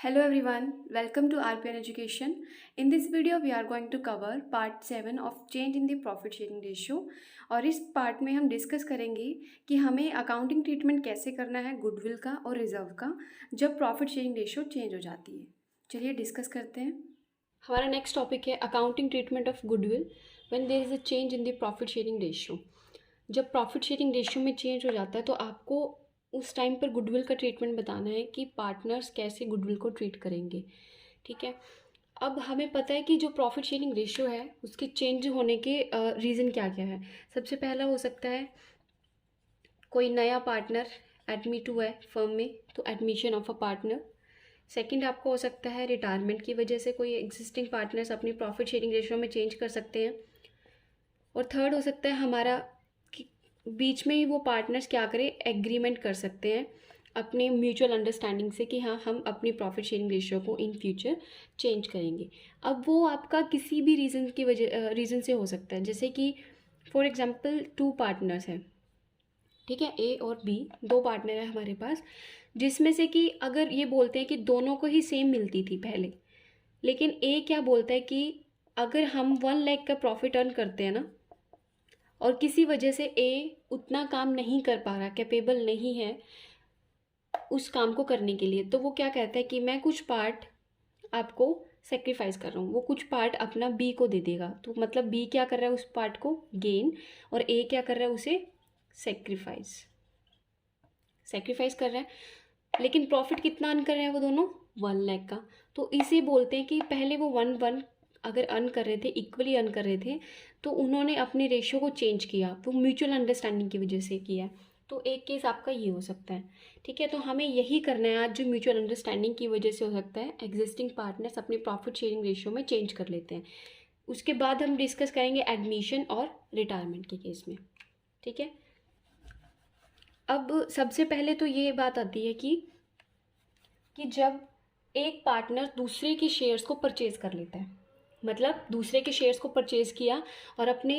Hello everyone, welcome to RPN Education. In this video we are going to cover part 7 of change in the profit sharing ratio और इस part में हम discuss करेंगे कि हमें accounting treatment कैसे करना है गुडविल का और रिजर्व का जब प्रॉफिट शेयरिंग रेशियो चेंज हो जाती है। चलिए डिस्कस करते हैं। हमारा नेक्स्ट टॉपिक है accounting treatment of goodwill when there is a change in the profit sharing ratio. जब प्रॉफिट शेयरिंग रेशियो में चेंज हो जाता है तो आपको उस टाइम पर गुडविल का ट्रीटमेंट बताना है कि पार्टनर्स कैसे गुडविल को ट्रीट करेंगे। ठीक है, अब हमें पता है कि जो प्रॉफिट शेयरिंग रेशियो है उसके चेंज होने के रीज़न क्या क्या है। सबसे पहला हो सकता है कोई नया पार्टनर एडमिट हुआ है फर्म में, तो admission of a partner. Second आपको हो सकता है रिटायरमेंट की वजह से कोई एग्जिस्टिंग पार्टनर्स अपनी प्रॉफिट शेयरिंग रेशियो में चेंज कर सकते हैं। और थर्ड हो सकता है हमारा बीच में ही वो पार्टनर्स क्या करें, एग्रीमेंट कर सकते हैं अपने म्यूचुअल अंडरस्टैंडिंग से कि हाँ हम अपनी प्रॉफिट शेयरिंग रेशियो को इन फ्यूचर चेंज करेंगे। अब वो आपका किसी भी रीज़न से हो सकता है, जैसे कि फॉर एग्जांपल 2 पार्टनर्स हैं, ठीक है, ए और बी, 2 पार्टनर है हमारे पास, जिसमें से कि अगर ये बोलते हैं कि दोनों को ही सेम मिलती थी पहले, लेकिन ए क्या बोलता है कि अगर हम 1 लाख का प्रॉफिट अर्न करते हैं ना और किसी वजह से ए उतना काम नहीं कर पा रहा, कैपेबल नहीं है उस काम को करने के लिए, तो वो क्या कहता है कि मैं कुछ पार्ट आपको सेक्रीफाइस कर रहा हूँ। वो कुछ पार्ट अपना बी को दे देगा, तो मतलब बी क्या कर रहा है उस पार्ट को गेन और ए क्या कर रहा है उसे सेक्रीफाइस कर रहा है। लेकिन प्रॉफिट कितना अर्न कर रहे हैं वो दोनों, 1 लाख का। तो इसे बोलते हैं कि पहले वो 1 अगर अर्न कर रहे थे, इक्वली अर्न कर रहे थे, तो उन्होंने अपने रेशियो को चेंज किया, वो म्यूचुअल अंडरस्टैंडिंग की वजह से किया। तो एक केस आपका ये हो सकता है। ठीक है, तो हमें यही करना है आज, जो म्यूचुअल अंडरस्टैंडिंग की वजह से हो सकता है एग्जिस्टिंग पार्टनर्स अपनी प्रॉफिट शेयरिंग रेशियो में चेंज कर लेते हैं। उसके बाद हम डिस्कस करेंगे एडमिशन और रिटायरमेंट के केस में। ठीक है, अब सबसे पहले तो ये बात आती है कि जब एक पार्टनर दूसरे के शेयर्स को परचेज कर लेता है, मतलब दूसरे के शेयर्स को परचेज़ किया और अपने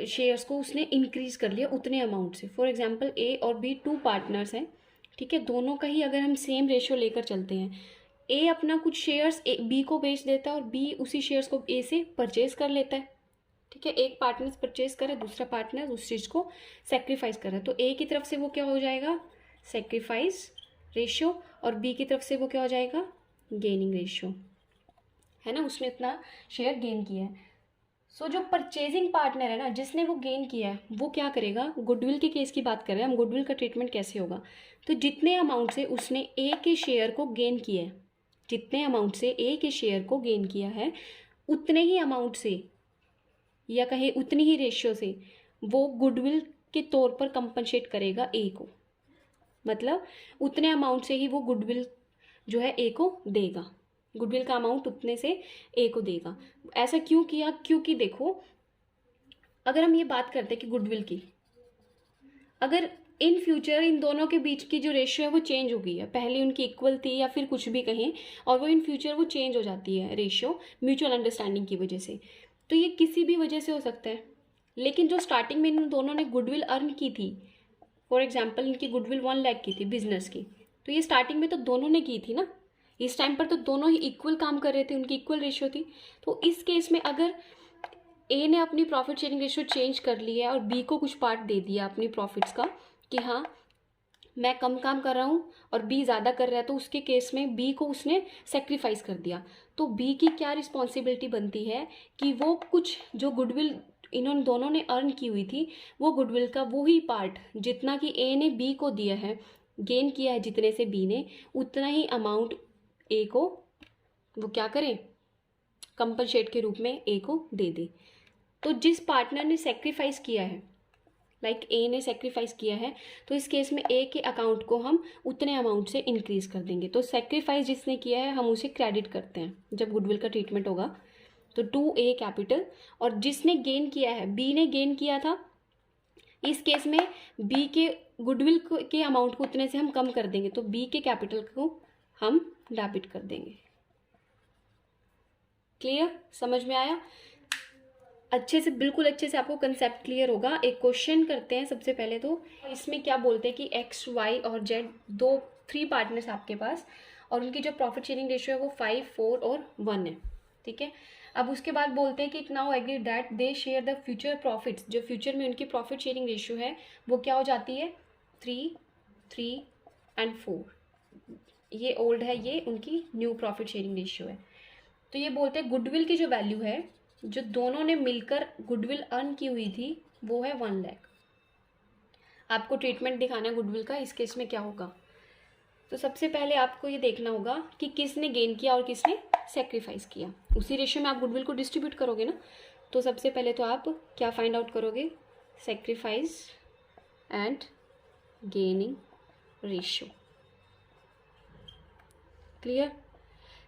शेयर्स को उसने इंक्रीज़ कर लिया उतने अमाउंट से। फॉर एग्जांपल ए और बी 2 पार्टनर्स हैं, ठीक है, दोनों का ही अगर हम सेम रेशियो लेकर चलते हैं, ए अपना कुछ शेयर्स बी को बेच देता है और बी उसी शेयर्स को ए से परचेज़ कर लेता है। ठीक है, एक पार्टनर परचेज़ करे, दूसरा पार्टनर उस चीज़ को सेक्रीफाइस कर रहा है, तो ए की तरफ से वो क्या हो जाएगा, सेक्रीफाइस रेशियो, और बी की तरफ से वो क्या हो जाएगा, गेनिंग रेशियो, है ना, उसने इतना शेयर गेन किया है। सो जो परचेजिंग पार्टनर है ना, जिसने वो गेन किया है, वो क्या करेगा, गुडविल के केस की बात कर रहे हैं हम, गुडविल का ट्रीटमेंट कैसे होगा, तो जितने अमाउंट से उसने ए के शेयर को गेन किया है, जितने अमाउंट से ए के शेयर को गेन किया है, उतने ही अमाउंट से या कहे उतनी ही रेशियो से वो गुडविल के तौर पर कंपनसेट करेगा ए को, मतलब उतने अमाउंट से ही वो गुडविल जो है ए को देगा, गुडविल का अमाउंट उतने से ए को देगा। ऐसा क्यों किया, क्योंकि देखो अगर हम ये बात करते हैं कि गुडविल की, अगर इन फ्यूचर इन दोनों के बीच की जो रेशियो है वो चेंज हो गई है, पहले उनकी इक्वल थी या फिर कुछ भी कहें, और वो इन फ्यूचर वो चेंज हो जाती है रेशियो म्यूचुअल अंडरस्टैंडिंग की वजह से, तो ये किसी भी वजह से हो सकता है। लेकिन जो स्टार्टिंग में इन दोनों ने गुडविल अर्न की थी, फॉर एग्जाम्पल इनकी गुडविल 1 लाख की थी बिजनेस की, तो ये स्टार्टिंग में तो दोनों ने की थी ना, इस टाइम पर तो दोनों ही इक्वल काम कर रहे थे, उनकी इक्वल रेशियो थी। तो इस केस में अगर ए ने अपनी प्रॉफिट शेयरिंग रेशियो चेंज कर ली है और बी को कुछ पार्ट दे दिया अपनी प्रॉफिट्स का कि हाँ मैं कम काम कर रहा हूँ और बी ज़्यादा कर रहा है, तो उसके केस में बी को उसने सेक्रीफाइस कर दिया, तो बी की क्या रिस्पॉन्सिबिलिटी बनती है कि वो कुछ जो गुडविल इन्होंने दोनों ने अर्न की हुई थी, वो गुडविल का वही पार्ट जितना कि ए ने बी को दिया है, गेन किया है जितने से बी ने, उतना ही अमाउंट ए को वो क्या करें, कंपनसेट के रूप में ए को दे दे। तो जिस पार्टनर ने सेक्रीफाइस किया है, लाइक ए ने सेक्रीफाइस किया है, तो इस केस में ए के अकाउंट को हम उतने अमाउंट से इंक्रीज कर देंगे। तो सेक्रीफाइस जिसने किया है हम उसे क्रेडिट करते हैं जब गुडविल का ट्रीटमेंट होगा, तो 2A कैपिटल, और जिसने गेन किया है, बी ने गेन किया था, इस केस में बी के गुडविल के अमाउंट को उतने से हम कम कर देंगे, तो बी के कैपिटल को हम डेबिट कर देंगे। क्लियर, समझ में आया अच्छे से, बिल्कुल अच्छे से आपको कंसेप्ट क्लियर होगा। एक क्वेश्चन करते हैं सबसे पहले, तो इसमें क्या बोलते हैं कि एक्स वाई और जेड 3 पार्टनर्स आपके पास, और उनकी जो प्रॉफिट शेयरिंग रेशियो है वो 5, 4 और 1 है, ठीक है। अब उसके बाद बोलते हैं कि it now agree that they share the future profits, जो फ्यूचर में उनकी प्रॉफिट शेयरिंग रेशियो है वो क्या हो जाती है 3, 3 एंड 4। ये ओल्ड है, ये उनकी न्यू प्रॉफिट शेयरिंग रेशियो है। तो ये बोलते हैं गुडविल की जो वैल्यू है, जो दोनों ने मिलकर गुडविल अर्न की हुई थी, वो है 1 लाख। आपको ट्रीटमेंट दिखाना है गुडविल का, इस केस में क्या होगा। तो सबसे पहले आपको ये देखना होगा कि किसने गेन किया और किसने सेक्रीफाइस किया। उसी रेशियो में आप गुडविल को डिस्ट्रीब्यूट करोगे ना। तो सबसे पहले तो आप क्या फाइंड आउट करोगे, sacrifice and gaining ratio. Clear.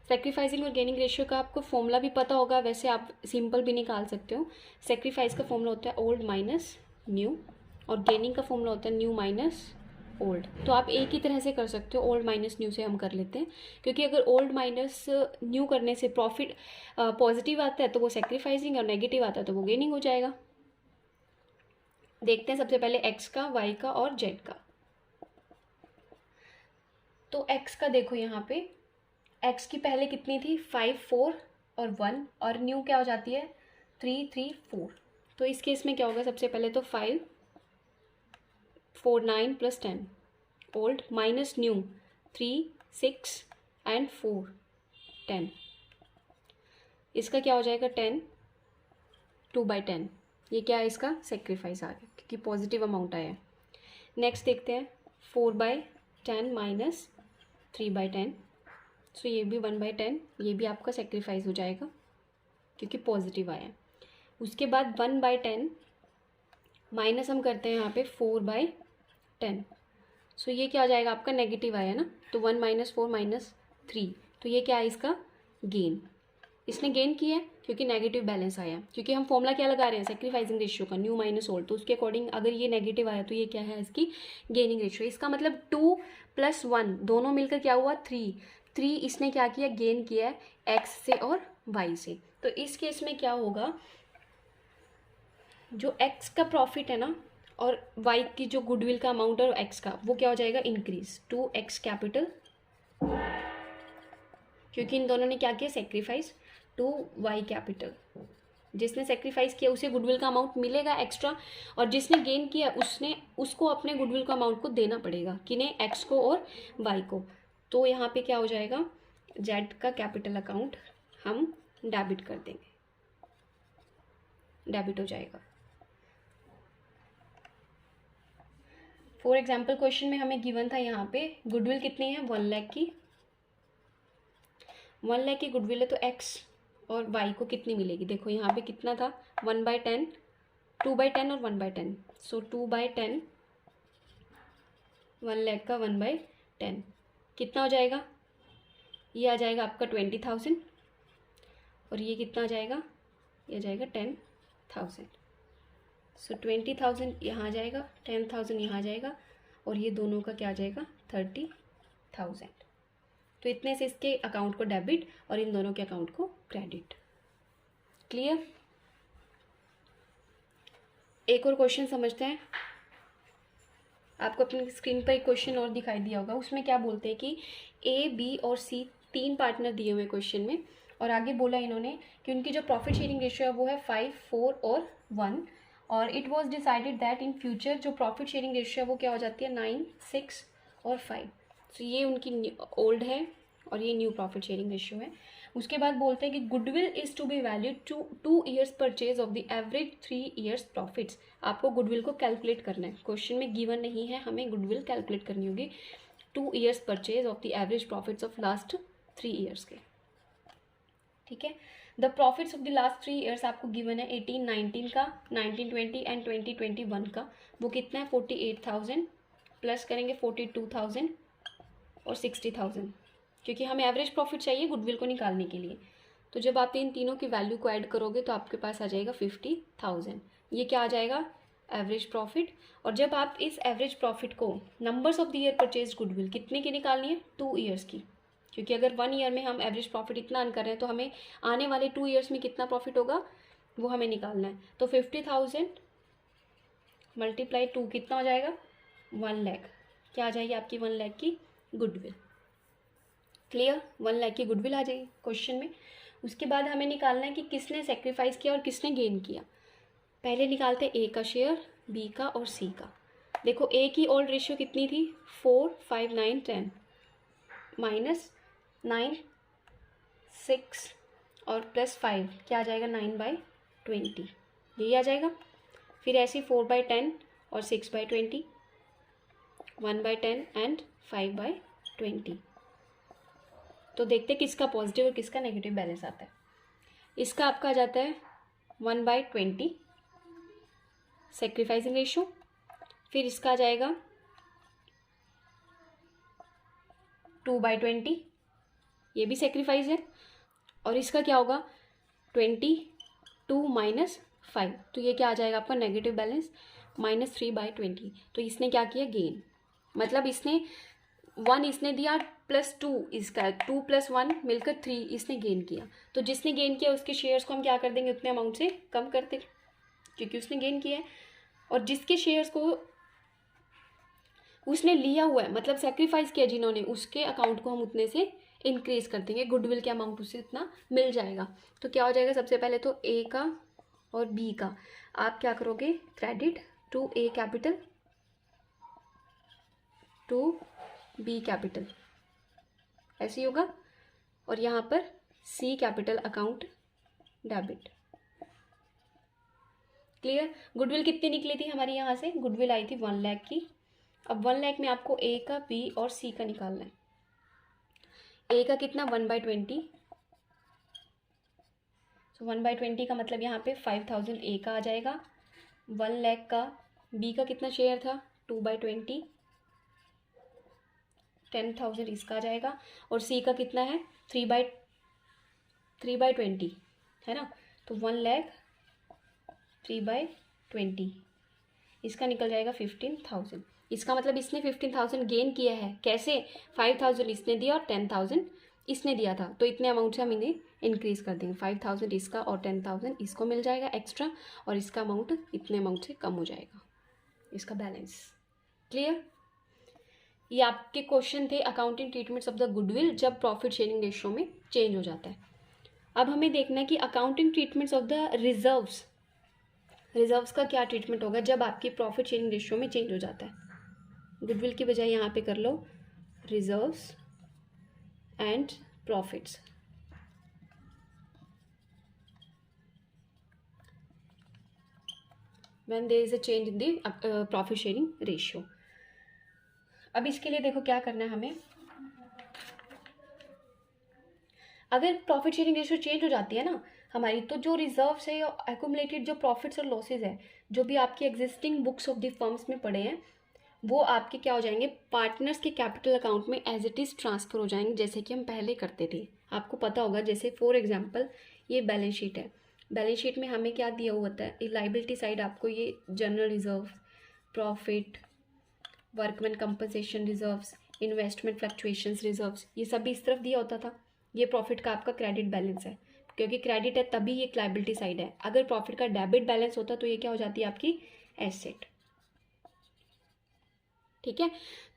Sacrificing और गेनिंग रेशियो का आपको फॉर्मूला भी पता होगा, वैसे आप सिंपल भी निकाल सकते हो। सेक्रीफाइस का फॉर्मूला होता है ओल्ड माइनस न्यू, और गेनिंग का फॉर्मूला होता है न्यू माइनस ओल्ड। तो आप एक ही तरह से कर सकते हो, ओल्ड माइनस न्यू से हम कर लेते हैं, क्योंकि अगर ओल्ड माइनस न्यू करने से प्रॉफिट पॉजिटिव आता है तो वो सेक्रीफाइसिंग, और नेगेटिव आता है तो वो गेनिंग हो जाएगा। देखते हैं सबसे पहले एक्स का, वाई का और जेड का। तो एक्स का देखो यहाँ पे, एक्स की पहले कितनी थी 5, 4 और 1, और न्यू क्या हो जाती है 3, 3, 4। तो इस केस में क्या होगा, सबसे पहले तो 5, 4, 9 + 10 ओल्ड माइनस न्यू 3, 6 एंड 4, 10। इसका क्या हो जाएगा 10, 2/10। ये क्या है, इसका सेक्रीफाइस आ गया क्योंकि पॉजिटिव अमाउंट आया है। नेक्स्ट देखते हैं 4/10 माइनस 3/10। सो ये भी 1/10, ये भी आपका सेक्रीफाइस हो जाएगा क्योंकि पॉजिटिव आया। उसके बाद 1/10 माइनस हम करते हैं यहाँ पे 4/10। सो ये क्या आ जाएगा आपका, नेगेटिव आया ना, तो 1 - 4 - 3, तो ये क्या है इसका गेन। इसने गेन किया है क्योंकि नेगेटिव बैलेंस आया, क्योंकि हम फॉर्मूला क्या लगा रहे हैं सेक्रीफाइसिंग रेशियो का, न्यू माइनस ओल्ड, तो उसके अकॉर्डिंग अगर ये नेगेटिव आया तो ये क्या है इसकी गेनिंग रेशियो। इसका मतलब 2 + 1 दोनों मिलकर क्या हुआ 3 इसने क्या किया, गेन किया है एक्स से और वाई से। तो इस केस में क्या होगा, जो एक्स का प्रॉफिट है ना और वाई की जो गुडविल का अमाउंट है एक्स का, वो क्या हो जाएगा इंक्रीज 2x कैपिटल, क्योंकि इन दोनों ने क्या किया सेक्रीफाइस 2y कैपिटल। जिसने सेक्रीफाइस किया उसे गुडविल का अमाउंट मिलेगा एक्स्ट्रा, और जिसने गेन किया उसको अपने गुडविल का अमाउंट को देना पड़ेगा, किन्हें एक्स को और वाई को। तो यहाँ पे क्या हो जाएगा, जेड का कैपिटल अकाउंट हम डेबिट कर देंगे, डेबिट हो जाएगा। फॉर एग्जाम्पल क्वेश्चन में हमें गिवन था यहाँ पे गुडविल कितनी है 1 लाख की, 1 लाख की गुडविल है, तो एक्स और वाई को कितनी मिलेगी। देखो यहाँ पे कितना था 1/10, 2/10 और 1/10। सो 2/10, 1 लाख का 1/10 कितना हो जाएगा, ये आ जाएगा आपका 20,000, और ये कितना आ जाएगा, ये आ जाएगा 10,000। सो 20,000 यहाँ आ जाएगा, 10,000 यहाँ आ जाएगा, और ये दोनों का क्या आ जाएगा 30,000। तो इतने से इसके अकाउंट को डेबिट और इन दोनों के अकाउंट को क्रेडिट। क्लियर। एक और क्वेश्चन समझते हैं। आपको अपनी स्क्रीन पर एक क्वेश्चन और दिखाई दिया होगा, उसमें क्या बोलते हैं कि ए, बी और सी 3 पार्टनर दिए हुए क्वेश्चन में, और आगे बोला इन्होंने कि उनकी जो प्रॉफिट शेयरिंग रेशियो है वो है 5, 4 और 1, और it was decided that in future जो प्रॉफिट शेयरिंग रेशियो है वो क्या हो जाती है 9, 6 और 5। तो ये उनकी ओल्ड है और ये न्यू प्रॉफिट शेयरिंग रेशियो है। उसके बाद बोलते हैं कि goodwill is to be valued to 2 years purchase of the average 3 years profits. आपको गुडविल को कैलकुलेट करना है, क्वेश्चन में गिवन नहीं है, हमें गुडविल कैलकुलेट करनी होगी 2 years purchase of the average profits of last 3 years के। ठीक है, the profits of the last 3 years आपको गिवन है 18, 19 का, 19, 20 एंड 20, 21 का। वो कितना है 48,000 प्लस करेंगे 42,000 और 60,000, क्योंकि हमें एवरेज प्रॉफिट चाहिए गुडविल को निकालने के लिए। तो जब आप इन तीनों की वैल्यू को ऐड करोगे तो आपके पास आ जाएगा 50,000। ये क्या आ जाएगा एवरेज प्रॉफिट। और जब आप इस एवरेज प्रॉफिट को numbers of the year purchase goodwill कितने की निकालनी है 2 ईयर्स की, क्योंकि अगर 1 ईयर में हम एवरेज प्रॉफिट इतना अर्न कर रहे हैं तो हमें आने वाले 2 ईयर्स में कितना प्रॉफिट होगा वो हमें निकालना है। तो 50,000 × 2 कितना हो जाएगा 1 लाख। क्या आ जाएगी आपकी 1 लाख की गुडविल। क्लियर, 1 लाख की गुडविल आ जाएगी क्वेश्चन में। उसके बाद हमें निकालना है कि किसने सेक्रीफाइस किया और किसने गेन किया। पहले निकालते हैं ए का शेयर, बी का और सी का। देखो ए की ओल्ड रेशियो कितनी थी, 4, 5, 9, 10 माइनस 9, 6 और प्लस 5 क्या आ जाएगा, 9/20 यही आ जाएगा। फिर ऐसे 4/10 और 6/20, 1/10 एंड 5/20। तो देखते हैं किसका पॉजिटिव और किसका नेगेटिव बैलेंस आता है। इसका आपका आ जाता है 1/20 सेक्रीफाइसिंग रेशियो। फिर इसका आ जाएगा 2/20, ये भी सेक्रीफाइस है। और इसका क्या होगा, 22 माइनस 5, तो ये क्या आ जाएगा आपका नेगेटिव बैलेंस, -3/20। तो इसने क्या किया, गेन, मतलब इसने 1 इसने दिया प्लस 2 इसका, 2 + 1 मिलकर 3 इसने गेन किया। तो जिसने गेन किया उसके शेयर्स को हम क्या कर देंगे, उतने अमाउंट से कम कर देंगे क्योंकि उसने गेन किया है। और जिसके शेयर्स को उसने लिया हुआ है, मतलब सेक्रीफाइस किया जिन्होंने, उसके अकाउंट को हम उतने से इंक्रीज कर देंगे, गुडविल के अमाउंट उससे उतना मिल जाएगा। तो क्या हो जाएगा, सबसे पहले तो ए का और बी का आप क्या करोगे, credit to A capital to B capital, ऐसे ही होगा। और यहाँ पर C capital account debit. Clear. Goodwill कितनी निकली थी हमारी, यहाँ से गुडविल आई थी 1 लाख की। अब 1 लाख में आपको ए का, बी और सी का निकालना है। ए का कितना, 1/20, तो 1/20 का मतलब यहाँ पे 5000 ए का आ जाएगा। 1 लाख का बी का कितना शेयर था, 2/20, 10,000 इसका आ जाएगा। और सी का कितना है, 3/20 है ना, तो 1 लाख 3/20 इसका निकल जाएगा 15,000। इसका मतलब इसने 15,000 गेन किया है। कैसे, 5,000 इसने दिया और 10,000 इसने दिया था, तो इतने अमाउंट से हम इन्हें इंक्रीज कर देंगे। 5,000 इसका और 10,000 इसको मिल जाएगा एक्स्ट्रा, और इसका अमाउंट इतने अमाउंट से कम हो जाएगा, इसका बैलेंस। क्लियर। ये आपके क्वेश्चन थे accounting treatments of the goodwill जब प्रॉफिट शेयरिंग रेशियो में चेंज हो जाता है। अब हमें देखना है कि accounting treatments of the reserves, reserves का क्या ट्रीटमेंट होगा जब आपकी प्रॉफिट शेयरिंग रेशियो में चेंज हो जाता है। गुडविल की बजाय यहाँ पे कर लो reserves and profits. When there is a change in the profit sharing ratio. अब इसके लिए देखो क्या करना है हमें। अगर प्रॉफिट शेयरिंग रेशियो चेंज हो जाती है ना हमारी, तो जो रिजर्व्स है या एक्यूमुलेटेड जो प्रॉफिट्स और लॉसेज है, जो भी आपकी existing books of the firms में पड़े हैं, वो आपके क्या हो जाएंगे, पार्टनर्स के कैपिटल अकाउंट में एज इट इज़ ट्रांसफ़र हो जाएंगे, जैसे कि हम पहले करते थे। आपको पता होगा, जैसे फॉर एग्जांपल ये बैलेंस शीट है, बैलेंस शीट में हमें क्या दिया हुआ होता है, लाइबिलिटी साइड आपको ये general reserve, profit, workman compensation reserves, investment fluctuations reserves, ये सब भी इस तरफ दिया होता था। ये प्रॉफिट का आपका क्रेडिट बैलेंस है, क्योंकि क्रेडिट है तभी ये लायबिलिटी साइड है। अगर प्रॉफिट का डेबिट बैलेंस होता तो ये क्या हो जाती है आपकी एसेट। ठीक है,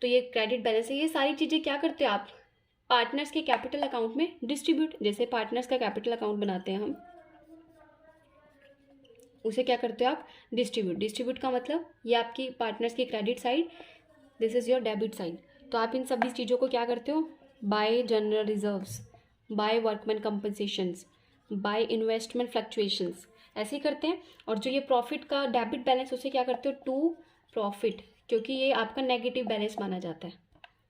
तो ये क्रेडिट बैलेंस है। ये सारी चीज़ें क्या करते हैं आप, पार्टनर्स के कैपिटल अकाउंट में डिस्ट्रीब्यूट, जैसे पार्टनर्स का कैपिटल अकाउंट बनाते हैं हम, उसे क्या करते हो आप, डिस्ट्रीब्यूट। डिस्ट्रीब्यूट का मतलब ये आपकी पार्टनर्स की credit side, this is your debit side. तो आप इन सभी चीज़ों को क्या करते हो, by general reserves, by workman compensations, by investment fluctuations, ऐसे ही करते हैं। और जो ये प्रॉफिट का डेबिट बैलेंस, उसे क्या करते हो, टू प्रॉफिट, क्योंकि ये आपका नेगेटिव बैलेंस माना जाता है।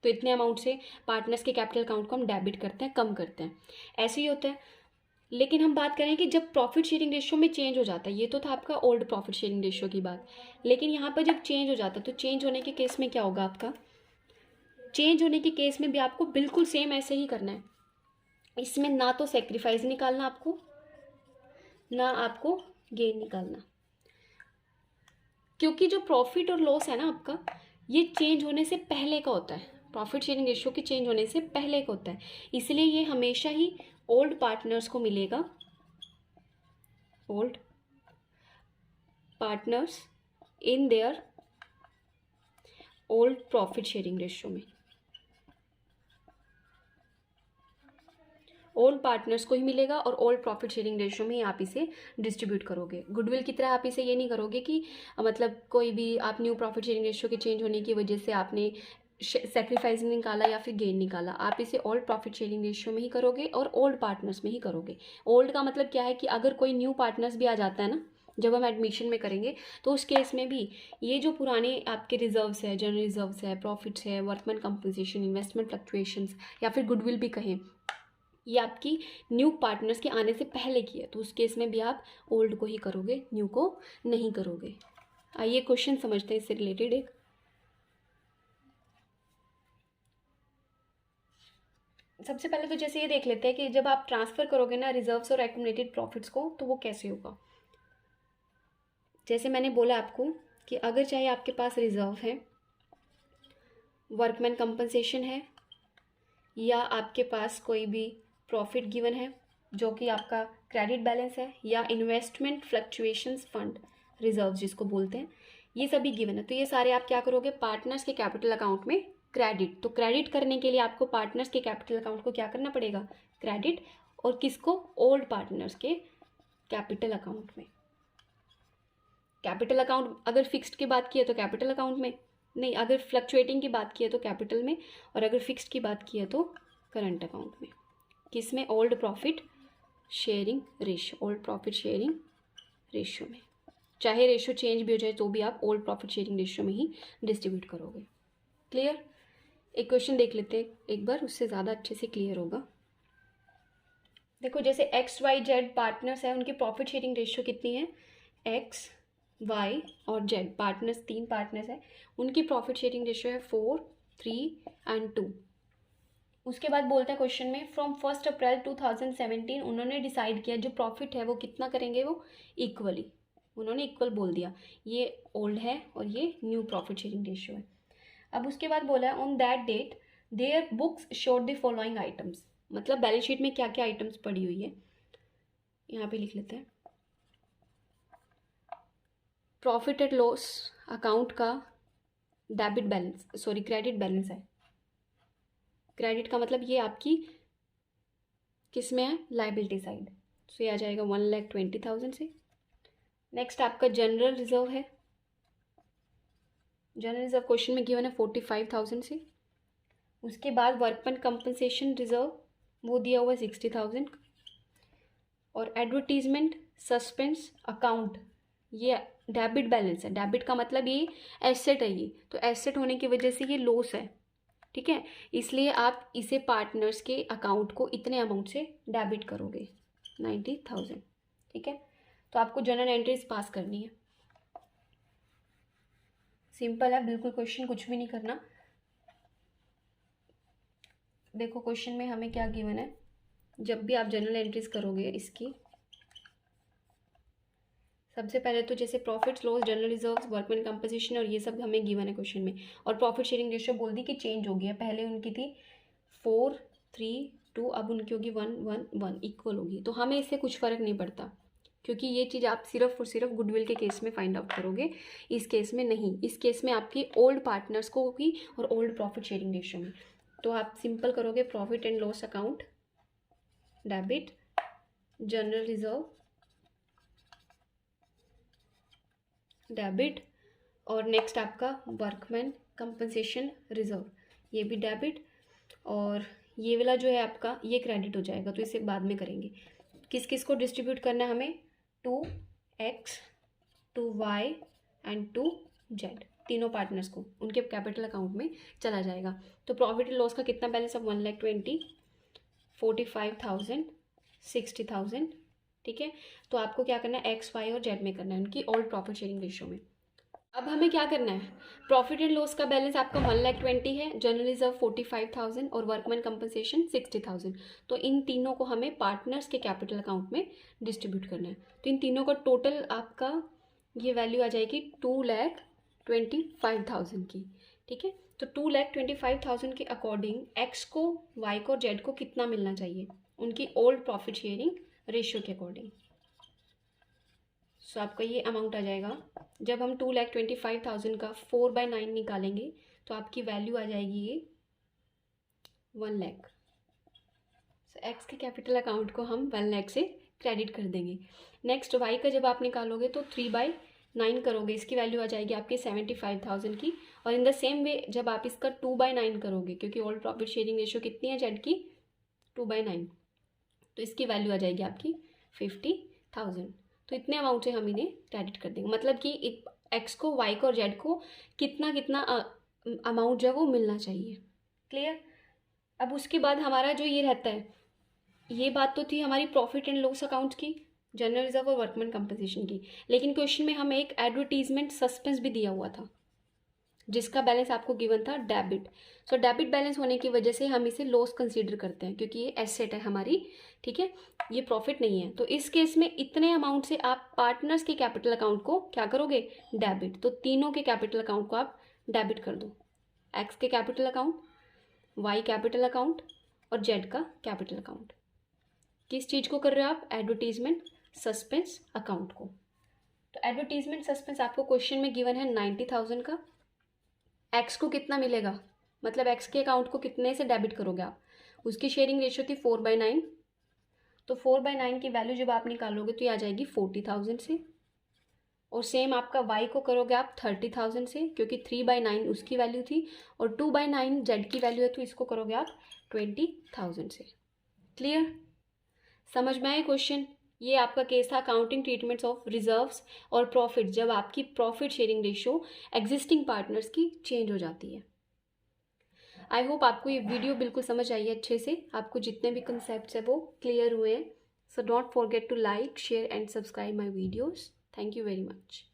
तो इतने अमाउंट से पार्टनर्स के कैपिटल अकाउंट को हम डेबिट करते हैं, कम करते हैं, ऐसे ही होता है। लेकिन हम बात करें कि जब प्रॉफिट शेयरिंग रेशियो में चेंज हो जाता है, ये तो था आपका ओल्ड प्रॉफिट शेयरिंग रेशियो की बात, लेकिन यहाँ पर जब चेंज हो जाता है, तो चेंज होने के केस में क्या होगा आपका, चेंज होने के केस में भी आपको बिल्कुल सेम ऐसे ही करना है। इसमें ना तो सेक्रीफाइस निकालना आपको, ना आपको गेन निकालना, क्योंकि जो प्रॉफिट और लॉस है ना आपका, ये चेंज होने से पहले का होता है। प्रॉफिट शेयरिंग रेशियो के चेंज होने से पहले का होता है, इसलिए ये हमेशा ही ओल्ड पार्टनर्स को मिलेगा, old partners in their old profit sharing ratio में। ओल्ड पार्टनर्स को ही मिलेगा और ओल्ड प्रॉफिट शेयरिंग रेशियो में ही आप इसे डिस्ट्रीब्यूट करोगे। गुडविल की तरह आप इसे ये नहीं करोगे कि मतलब कोई भी आप न्यू प्रॉफिट शेयरिंग रेशियो के चेंज होने की वजह से आपने सेक्रीफाइस निकाला या फिर गेन निकाला, आप इसे ओल्ड प्रॉफिट शेयरिंग रेशियो में ही करोगे और ओल्ड पार्टनर्स में ही करोगे। ओल्ड का मतलब क्या है कि अगर कोई न्यू पार्टनर्स भी आ जाता है ना, जब हम एडमिशन में करेंगे, तो उस केस में भी ये जो पुराने आपके रिजर्व्स है, जनरल रिजर्व्स है, प्रॉफिट्स है, वर्कमैन कंपनसेशन, इन्वेस्टमेंट फ्लक्चुएशंस या फिर गुडविल भी कहें, ये आपकी न्यू पार्टनर्स के आने से पहले की है, तो उस केस में भी आप ओल्ड को ही करोगे, न्यू को नहीं करोगे। आइए क्वेश्चन समझते हैं इससे रिलेटेड एक। सबसे पहले तो जैसे ये देख लेते हैं कि जब आप ट्रांसफ़र करोगे ना रिजर्व्स और एक्यूमुलेटेड प्रॉफिट्स को, तो वो कैसे होगा। जैसे मैंने बोला आपको कि अगर चाहे आपके पास रिजर्व है, वर्कमैन कंपनसेशन है, या आपके पास कोई भी प्रॉफिट गिवन है जो कि आपका क्रेडिट बैलेंस है, या इन्वेस्टमेंट फ्लक्चुएशंस फंड रिजर्व जिसको बोलते हैं, ये सभी गिवन है, तो ये सारे आप क्या करोगे, पार्टनर्स के कैपिटल अकाउंट में क्रेडिट। तो क्रेडिट करने के लिए आपको पार्टनर्स के कैपिटल अकाउंट को क्या करना पड़ेगा, क्रेडिट, और किसको, ओल्ड पार्टनर्स के कैपिटल अकाउंट में। कैपिटल अकाउंट अगर फिक्स्ड की बात की है तो कैपिटल अकाउंट में नहीं, अगर फ्लक्चुएटिंग की बात की है तो कैपिटल में, और अगर फिक्स्ड की बात की है तो करंट अकाउंट में। किस में, old profit sharing ratio, old profit sharing ratio में। चाहे रेशियो चेंज भी हो जाए तो भी आप ओल्ड प्रॉफिट शेयरिंग रेशियो में ही डिस्ट्रीब्यूट करोगे। क्लियर। एक क्वेश्चन देख लेते हैं एक बार, उससे ज़्यादा अच्छे से क्लियर होगा। देखो जैसे एक्स वाई जेड पार्टनर्स है, उनकी प्रॉफिट शेयरिंग रेशियो कितनी है, एक्स वाई और जेड पार्टनर्स, 3 पार्टनर्स है, उनकी प्रॉफिट शेयरिंग रेशियो है 4, 3 एंड 2। उसके बाद बोलते हैं क्वेश्चन में, फ्रॉम 1 अप्रैल 2017 उन्होंने डिसाइड किया जो प्रॉफिट है वो कितना करेंगे, वो इक्वली, उन्होंने इक्वल बोल दिया, ये ओल्ड है और ये न्यू प्रॉफिट शेयरिंग रेशियो है। अब उसके बाद बोला है, on that date their books showed the following items, मतलब बैलेंस शीट में क्या क्या आइटम्स पड़ी हुई है, यहाँ पे लिख लेते हैं। प्रॉफिट एंड लॉस अकाउंट का debit balance, sorry credit balance है। क्रेडिट का मतलब ये आपकी किस में है, लाइबिलिटी साइड, सो ये आ जाएगा 1,20,000 से। नेक्स्ट आपका जनरल रिजर्व है, जनरल रिजर्व क्वेश्चन में गिवन है 45,000 से। उसके बाद वर्कमैन कंपनसेशन रिजर्व वो दिया हुआ है 60,000, और एडवर्टीजमेंट सस्पेंस अकाउंट ये डेबिट बैलेंस है। डेबिट का मतलब ये एसेट है, ये तो एसेट होने की वजह से ये लॉस है, ठीक है, इसलिए आप इसे पार्टनर्स के अकाउंट को इतने अमाउंट से डेबिट करोगे 90,000, ठीक है। तो आपको जनरल एंट्रीज पास करनी है, सिंपल है बिल्कुल, क्वेश्चन कुछ भी नहीं करना। देखो क्वेश्चन में हमें क्या गिवन है, जब भी आप जनरल एंट्रीज करोगे इसकी, सबसे पहले तो जैसे profits loss general reserves workman composition और ये सब हमें गिवन है क्वेश्चन में, और प्रॉफिट शेयरिंग रेशियो बोल दी कि चेंज हो गया, पहले उनकी थी 4, 3, 2, अब उनकी होगी 1, 1, 1 इक्वल होगी। तो हमें इससे कुछ फ़र्क नहीं पड़ता, क्योंकि ये चीज़ आप सिर्फ और सिर्फ गुडविल के केस में फाइंड आउट करोगे, इस केस में नहीं। इस केस में आपकी ओल्ड पार्टनर्स को होगी और ओल्ड प्रॉफिट शेयरिंग रेशियो में। तो आप सिंपल करोगे, profit and loss account debit, general reserve debit, और नेक्स्ट आपका वर्कमैन कंपनसेशन रिजर्व ये भी डेबिट, और ये वाला जो है आपका ये क्रेडिट हो जाएगा, तो इसे बाद में करेंगे। किस किस को डिस्ट्रीब्यूट करना है हमें, 2x, 2y एंड 2z, तीनों पार्टनर्स को उनके कैपिटल अकाउंट में चला जाएगा। तो प्रॉफिट एंड लॉस का कितना बैलेंस है, 1,20,000, 45,000, 60,000, ठीक है। तो आपको क्या करना है, एक्स वाई और जेड में करना है, उनकी ओल्ड प्रॉफिट शेयरिंग रेशियो में। अब हमें क्या करना है, प्रॉफिट एंड लॉस का बैलेंस आपका 1,20,000 है, जनरल रिजर्व 45,000 और वर्कमैन कंपनसेशन 60,000। तो इन तीनों को हमें पार्टनर्स के कैपिटल अकाउंट में डिस्ट्रीब्यूट करना है। तो इन तीनों का टोटल आपका ये वैल्यू आ जाएगी 2,25,000 की, ठीक है। तो 2,25,000 के अकॉर्डिंग एक्स को, वाई को और जेड को कितना मिलना चाहिए, उनकी ओल्ड प्रॉफिट शेयरिंग रेशियो के अकॉर्डिंग। सो आपका ये अमाउंट आ जाएगा, जब हम 2,25,000 का 4/9 निकालेंगे तो आपकी वैल्यू आ जाएगी ये 1 लाख। सो एक्स के कैपिटल अकाउंट को हम 1 लाख से क्रेडिट कर देंगे। नेक्स्ट वाई का जब आप निकालोगे तो 3/9 करोगे, इसकी वैल्यू आ जाएगी आपकी 75,000 की। और इन द सेम वे जब आप इसका 2/9 करोगे, क्योंकि ऑल प्रॉफिट शेयरिंग रेशियो कितनी है जेड की, 2/9, तो इसकी वैल्यू आ जाएगी आपकी 50,000। तो इतने अमाउंट से हम इन्हें क्रेडिट कर देंगे, मतलब कि एक्स को, वाई को और जेड को कितना कितना अमाउंट जो है वो मिलना चाहिए। क्लियर। अब उसके बाद हमारा जो ये रहता है, ये बात तो थी हमारी प्रॉफिट एंड लॉस अकाउंट की, जनरल रिजर्व और वर्कमैन कंपनसेशन की। लेकिन क्वेश्चन में हमें एक एडवर्टीजमेंट सस्पेंस भी दिया हुआ था, जिसका बैलेंस आपको गिवन था डेबिट। सो डेबिट बैलेंस होने की वजह से हम इसे लॉस कंसीडर करते हैं, क्योंकि ये एसेट है हमारी, ठीक है, ये प्रॉफिट नहीं है। तो इस केस में इतने अमाउंट से आप पार्टनर्स के कैपिटल अकाउंट को क्या करोगे, डेबिट। तो तीनों के कैपिटल अकाउंट को आप डेबिट कर दो, एक्स के capital account, Y capital account और जेड का कैपिटल अकाउंट। किस चीज़ को कर रहे हो आप, एडवर्टीजमेंट सस्पेंस अकाउंट को। तो एडवर्टीजमेंट सस्पेंस आपको क्वेश्चन में गिवन है 90,000 का। एक्स को कितना मिलेगा, मतलब एक्स के अकाउंट को कितने से डेबिट करोगे आप, उसकी शेयरिंग रेशियो थी 4/9, तो 4/9 की वैल्यू जब आप निकालोगे तो ये आ जाएगी 40,000 से। और सेम आपका वाई को करोगे आप 30,000 से, क्योंकि 3/9 उसकी वैल्यू थी और 2/9 जेड की वैल्यू है, तो इसको करोगे आप 20,000 से। क्लियर, समझ में आए क्वेश्चन। ये आपका केस था अकाउंटिंग ट्रीटमेंट्स ऑफ रिजर्व्स और प्रॉफिट, जब आपकी profit sharing ratio existing partners की चेंज हो जाती है। आई होप आपको ये वीडियो बिल्कुल समझ आई है अच्छे से, आपको जितने भी कंसेप्ट्स है वो क्लियर हुए हैं। So don't forget to like, share and subscribe my videos. Thank you very much.